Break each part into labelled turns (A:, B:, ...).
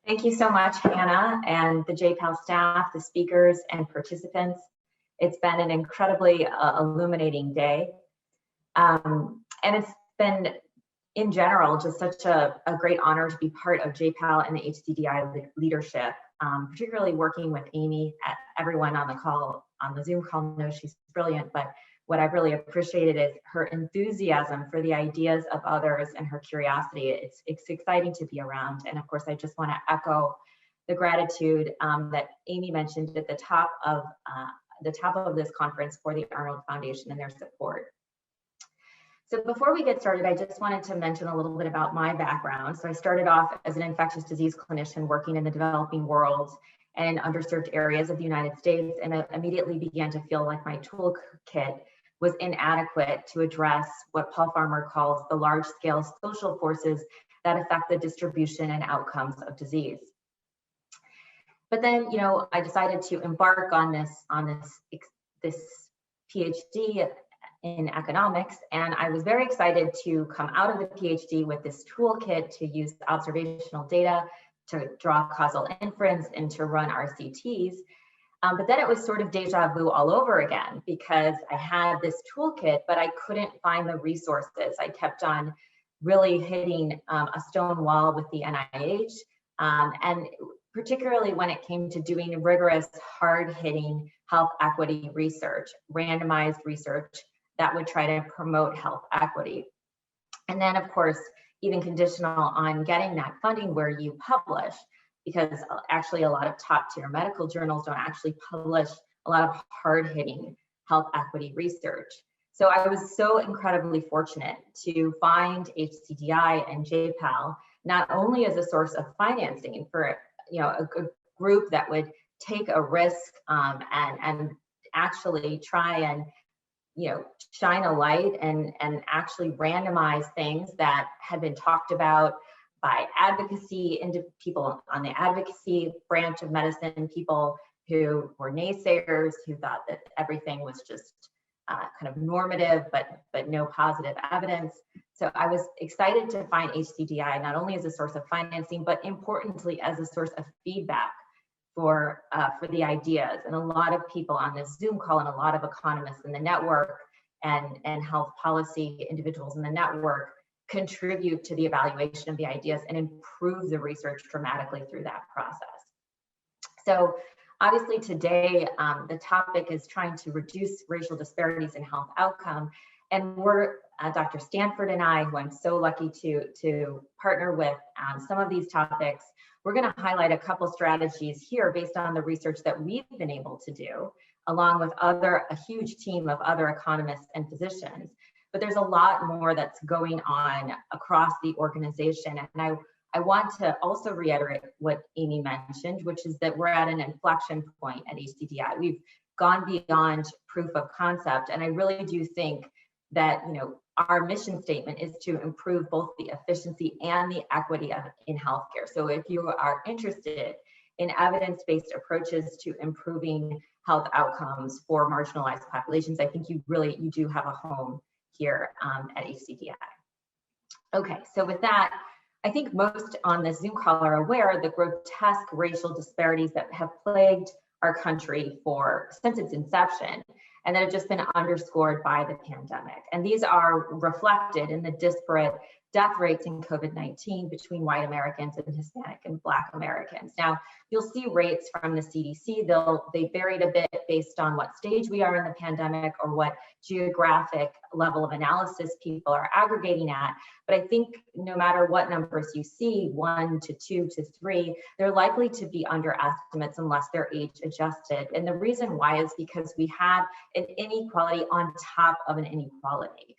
A: Thank you so much, Hannah, and the JPAL staff, the speakers, and participants. It's been an incredibly illuminating day. And it's been, in general, just such a great honor to be part of JPAL and the HCDI leadership, particularly working with Amy. Everyone on the call, on the Zoom call, knows she's brilliant, but what I've really appreciated is her enthusiasm for the ideas of others and her curiosity. It's exciting to be around. And of course, I just want to echo the gratitude that Amy mentioned at the top of this conference for the Arnold Foundation and their support. So before we get started, I just wanted to mention a little bit about my background. So I started off as an infectious disease clinician working in the developing world and in underserved areas of the United States, and I immediately began to feel like my toolkit was inadequate to address what Paul Farmer calls the large-scale social forces that affect the distribution and outcomes of disease. But then, I decided to embark on this PhD in economics, and I was very excited to come out of the PhD with this toolkit to use observational data to draw causal inference and to run RCTs. But then it was sort of deja vu all over again, because I had this toolkit, but I couldn't find the resources. I kept on really hitting a stone wall with the NIH, and particularly when it came to doing rigorous, hard-hitting health equity research, randomized research that would try to promote health equity. And then, of course, even conditional on getting that funding where you publish, because actually a lot of top-tier medical journals don't actually publish a lot of hard-hitting health equity research. So I was so incredibly fortunate to find HCDI and JPAL not only as a source of financing for a group that would take a risk and actually try and shine a light and actually randomize things that had been talked about by advocacy, into people on the advocacy branch of medicine, people who were naysayers, who thought that everything was just kind of normative, but no positive evidence. So I was excited to find HCDI not only as a source of financing, but importantly as a source of feedback for the ideas. And a lot of people on this Zoom call and a lot of economists in the network and health policy individuals in the network contribute to the evaluation of the ideas and improve the research dramatically through that process. So obviously today, the topic is trying to reduce racial disparities in health outcome. And we're, Dr. Stanford and I, who I'm so lucky to partner with some of these topics, we're going to highlight a couple strategies here based on the research that we've been able to do, along with a huge team of other economists and physicians. But there's a lot more that's going on across the organization. And I want to also reiterate what Amy mentioned, which is that we're at an inflection point at HCDI. We've gone beyond proof of concept. And I really do think that, our mission statement is to improve both the efficiency and the equity in healthcare. So if you are interested in evidence-based approaches to improving health outcomes for marginalized populations, I think you do have a home here at HCDI. Okay, so with that, I think most on this Zoom call are aware of the grotesque racial disparities that have plagued our country since its inception, and that have just been underscored by the pandemic. And these are reflected in the disparate death rates in COVID-19 between white Americans and Hispanic and Black Americans. Now, you'll see rates from the CDC. They varied a bit based on what stage we are in the pandemic or what geographic level of analysis people are aggregating at. But I think no matter what numbers you see, 1 to 2 to 3, they're likely to be underestimates unless they're age adjusted. And the reason why is because we have an inequality on top of an inequality.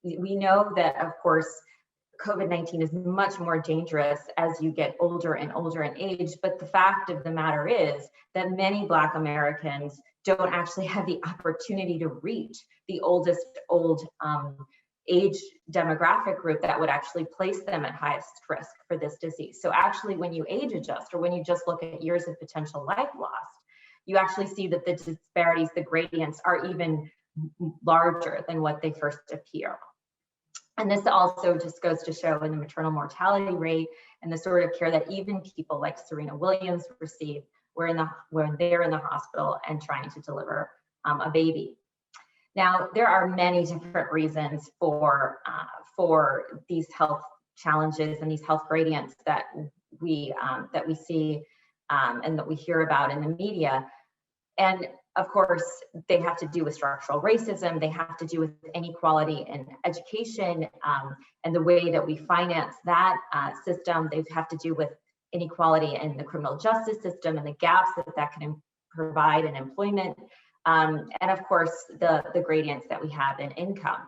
A: We know that, of course, COVID-19 is much more dangerous as you get older and older in age, but the fact of the matter is that many Black Americans don't actually have the opportunity to reach the oldest age demographic group that would actually place them at highest risk for this disease. So actually, when you age adjust, or when you just look at years of potential life lost, you actually see that the disparities, the gradients, are even larger than what they first appear. And this also just goes to show in the maternal mortality rate and the sort of care that even people like Serena Williams receive when they're in the hospital and trying to deliver a baby. Now, there are many different reasons for these health challenges and these health gradients that we see and that we hear about in the media. And of course, they have to do with structural racism. They have to do with inequality in education and the way that we finance that system. They have to do with inequality in the criminal justice system and the gaps that can provide in employment. And of course, the gradients that we have in income.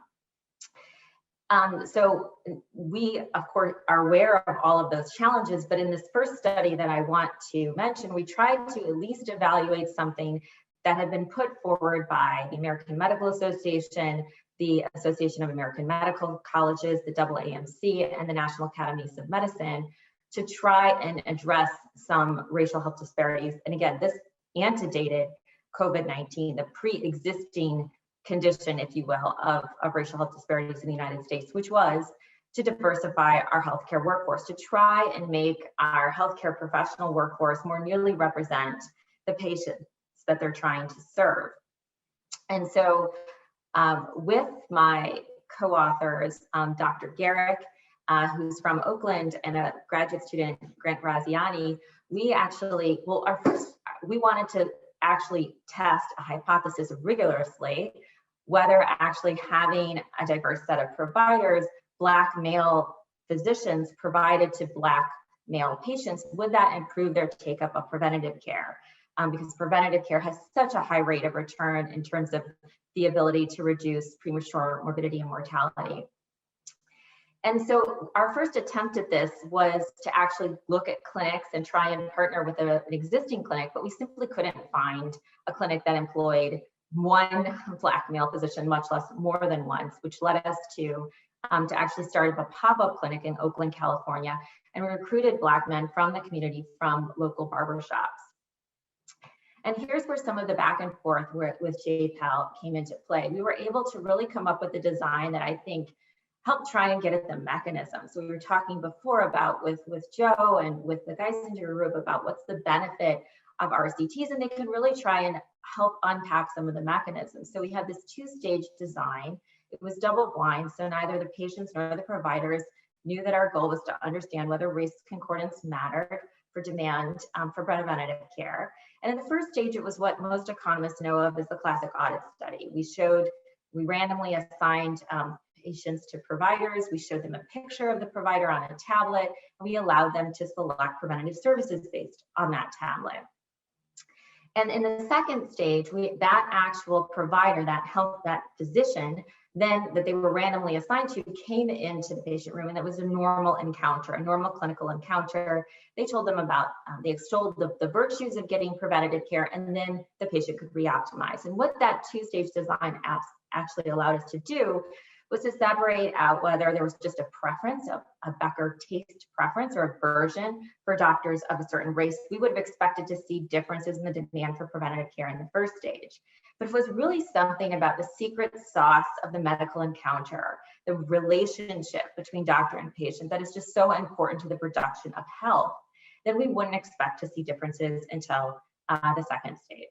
A: So we, of course, are aware of all of those challenges, but in this first study that I want to mention, we tried to at least evaluate something that had been put forward by the American Medical Association, the Association of American Medical Colleges, the AAMC, and the National Academies of Medicine to try and address some racial health disparities. And again, this antedated COVID-19, the pre-existing condition, if you will, of racial health disparities in the United States, which was to diversify our healthcare workforce, to try and make our healthcare professional workforce more nearly represent the patients that they're trying to serve. And so with my co-authors, Dr. Garrick, who's from Oakland, and a graduate student, Grant Graziani, we actually, we wanted to actually test a hypothesis rigorously, whether actually having a diverse set of providers, Black male physicians provided to Black male patients, would that improve their take-up of preventative care? Because preventative care has such a high rate of return in terms of the ability to reduce premature morbidity and mortality. And so our first attempt at this was to actually look at clinics and try and partner with an existing clinic, but we simply couldn't find a clinic that employed one Black male physician, much less more than once, which led us to actually start up a pop-up clinic in Oakland, California, and we recruited Black men from the community from local barbershops. And here's where some of the back and forth with JPAL came into play. We were able to really come up with a design that I think helped try and get at the mechanism. So we were talking before about with Joe and with the Geisinger group about what's the benefit of RCTs, and they can really try and help unpack some of the mechanisms. So we had this two-stage design. It was double-blind, so neither the patients nor the providers knew that our goal was to understand whether race concordance mattered for demand for preventative care. And in the first stage, it was what most economists know of as the classic audit study. We randomly assigned patients to providers. We showed them a picture of the provider on a tablet, and we allowed them to select preventative services based on that tablet. And in the second stage, that actual provider, that physician, then that they were randomly assigned to, came into the patient room, and that was a normal encounter, a normal clinical encounter. They told them about, they extolled the virtues of getting preventative care, and then the patient could re-optimize. And what that two-stage design actually allowed us to do was to separate out whether there was just a preference, a Becker taste preference or aversion for doctors of a certain race. We would have expected to see differences in the demand for preventative care in the first stage. But it was really something about the secret sauce of the medical encounter, the relationship between doctor and patient that is just so important to the production of health, that we wouldn't expect to see differences until the second stage.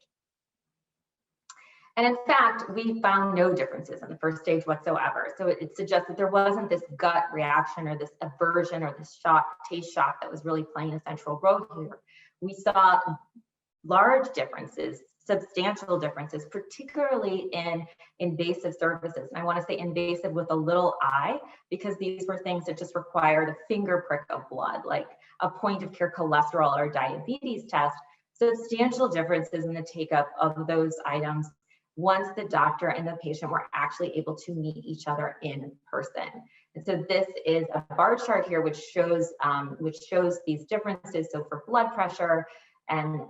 A: And in fact, we found no differences in the first stage whatsoever. So it suggests that there wasn't this gut reaction or this aversion or this taste shock that was really playing a central role here. We saw large differences, substantial differences, particularly in invasive services. And I want to say invasive with a little I, because these were things that just required a finger prick of blood, like a point of care cholesterol or diabetes test. Substantial differences in the take-up of those items once the doctor and the patient were actually able to meet each other in person. And so this is a bar chart here, which shows these differences. So for blood pressure and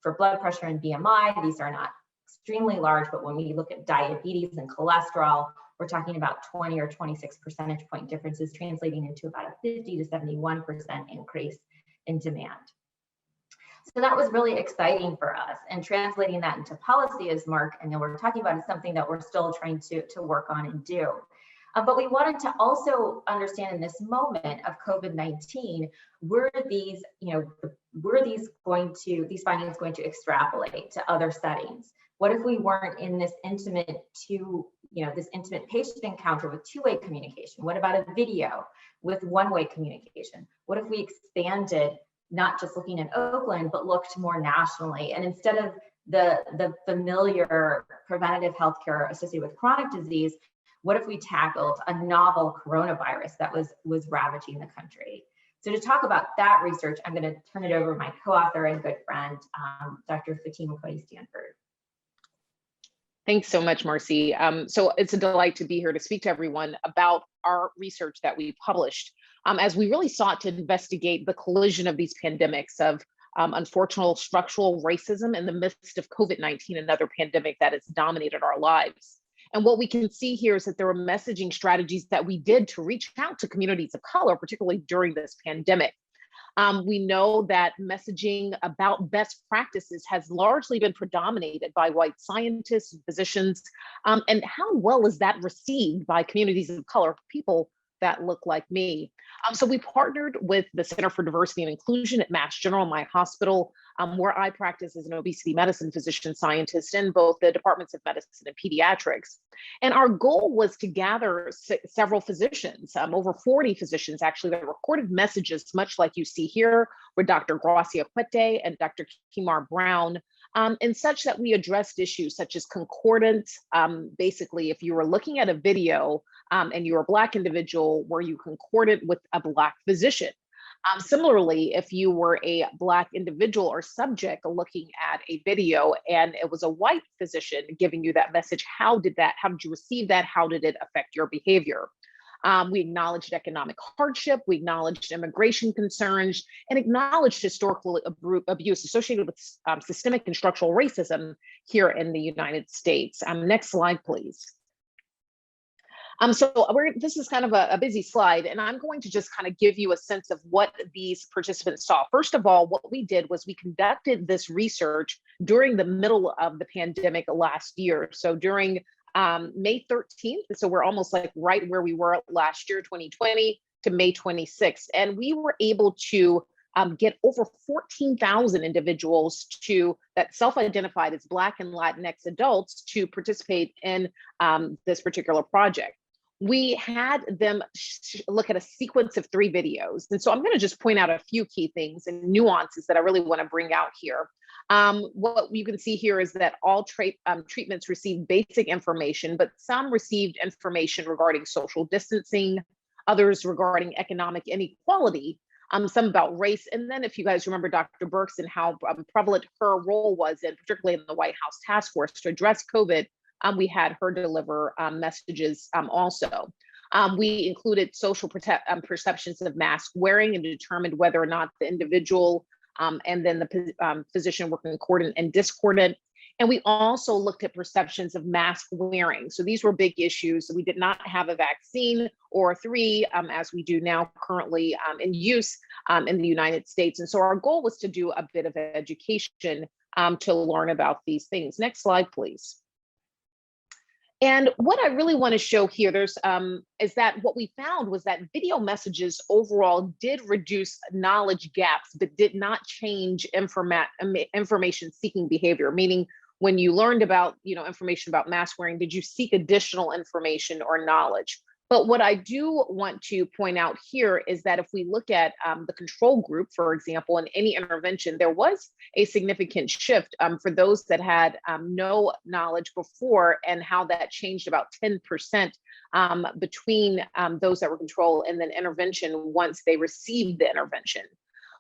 A: BMI, these are not extremely large, but when we look at diabetes and cholesterol, we're talking about 20 or 26 percentage point differences, translating into about a 50 to 71% increase in demand. So that was really exciting for us, and translating that into policy, as Mark and we're talking about, is something that we're still trying to work on and do. But we wanted to also understand in this moment of COVID-19, were these, these findings going to extrapolate to other settings? What if we weren't in this intimate this intimate patient encounter with two-way communication? What about a video with one-way communication? What if we expanded, not just looking at Oakland, but looked more nationally? And instead of the familiar preventative healthcare associated with chronic disease, what if we tackled a novel coronavirus that was ravaging the country? So to talk about that research, I'm going to turn it over to my co-author and good friend, Dr. Fatima Cody, Stanford.
B: Thanks so much, Marcy. So it's a delight to be here to speak to everyone about our research that we published as we really sought to investigate the collision of these pandemics of unfortunate structural racism in the midst of COVID-19, another pandemic that has dominated our lives. And what we can see here is that there are messaging strategies that we did to reach out to communities of color, particularly during this pandemic. We know that messaging about best practices has largely been predominated by white scientists and physicians. And how well is that received by communities of color, people that look like me? So we partnered with the Center for Diversity and Inclusion at Mass General, my hospital, where I practice as an obesity medicine physician scientist in both the departments of medicine and pediatrics. And our goal was to gather several physicians, over 40 physicians actually, that recorded messages, much like you see here with Dr. Gracia Quete and Dr. Kimar Brown, and such that we addressed issues such as concordance. Basically, if you were looking at a video and you're a Black individual, were you concordant with a Black physician? Similarly, if you were a Black individual or subject looking at a video and it was a white physician giving you that message, how did you receive that? How did it affect your behavior? We acknowledged economic hardship, we acknowledged immigration concerns, and acknowledged historical abuse associated with systemic and structural racism here in the United States. Next slide, please. This is kind of a busy slide, and I'm going to just kind of give you a sense of what these participants saw. First of all, what we did was we conducted this research during the middle of the pandemic last year. So during May 13th, so we're almost like right where we were last year, 2020, to May 26th. And we were able to get over 14,000 individuals that self-identified as Black and Latinx adults to participate in this particular project. We had them look at a sequence of 3 videos. And so I'm going to just point out a few key things and nuances that I really want to bring out here. What you can see here is that all treatments received basic information, but some received information regarding social distancing, others regarding economic inequality, some about race. And then if you guys remember Dr. Birx and how prevalent her role was, particularly in the White House task force to address COVID, we had her deliver messages also. We included social perceptions of mask wearing and determined whether or not the individual and then the physician were concordant and discordant. And we also looked at perceptions of mask wearing. So these were big issues. We did not have a vaccine or 3, as we do now currently in use in the United States. And so our goal was to do a bit of education to learn about these things. Next slide, please. And what I really want to show here is that what we found was that video messages overall did reduce knowledge gaps, but did not change information seeking behavior. Meaning, when you learned about information about mask wearing, did you seek additional information or knowledge? But what I do want to point out here is that if we look at the control group, for example, in any intervention, there was a significant shift for those that had no knowledge before, and how that changed about 10% between those that were control and then intervention once they received the intervention.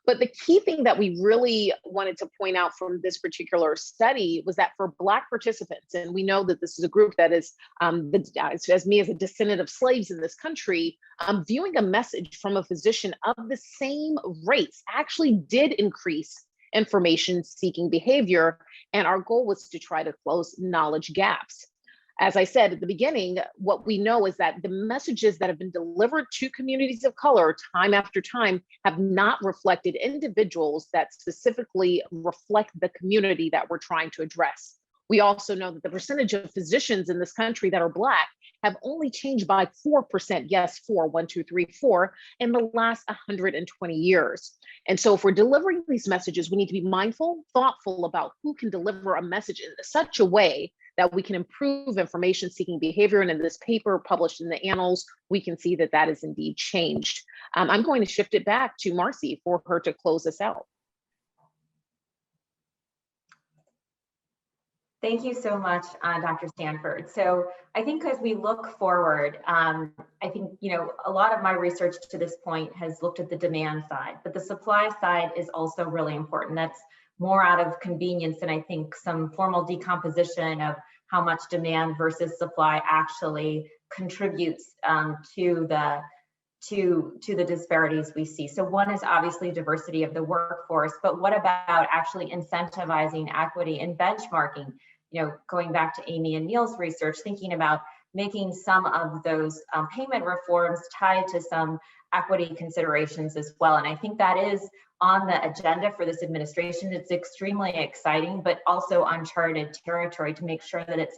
B: But the key thing that we really wanted to point out from this particular study was that for Black participants, and we know that this is a group that is, as me as a descendant of slaves in this country, viewing a message from a physician of the same race actually did increase information seeking behavior. And our goal was to try to close knowledge gaps. As I said at the beginning, what we know is that the messages that have been delivered to communities of color time after time have not reflected individuals that specifically reflect the community that we're trying to address. We also know that the percentage of physicians in this country that are Black have only changed by 4%, yes, 4, 1, 2, 3, 4, in the last 120 years. And so if we're delivering these messages, we need to be mindful, thoughtful about who can deliver a message in such a way that we can improve information seeking behavior. And in this paper published in the Annals, we can see that that is indeed changed. I'm going to shift it back to Marcy for her to close us out.
A: Thank you so much, Dr. Stanford. So I think as we look forward, I think, a lot of my research to this point has looked at the demand side, but the supply side is also really important. That's more out of convenience and I think some formal decomposition of how much demand versus supply actually contributes to the disparities we see. So one is obviously diversity of the workforce, but what about actually incentivizing equity and benchmarking? Going back to Amy and Neil's research, thinking about making some of those payment reforms tied to some equity considerations as well. And I think that is on the agenda for this administration. It's extremely exciting, but also uncharted territory to make sure that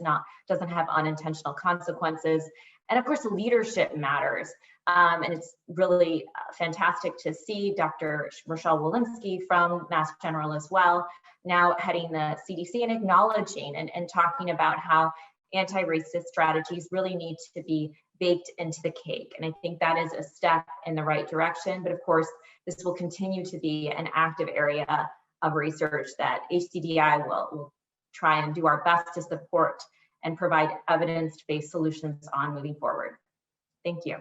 A: doesn't have unintentional consequences. And of course, leadership matters. And it's really fantastic to see Dr. Rochelle Walensky from Mass General as well, now heading the CDC and acknowledging and talking about how anti-racist strategies really need to be baked into the cake. And I think that is a step in the right direction. But of course, this will continue to be an active area of research that HCDI will try and do our best to support and provide evidence-based solutions on moving forward. Thank you.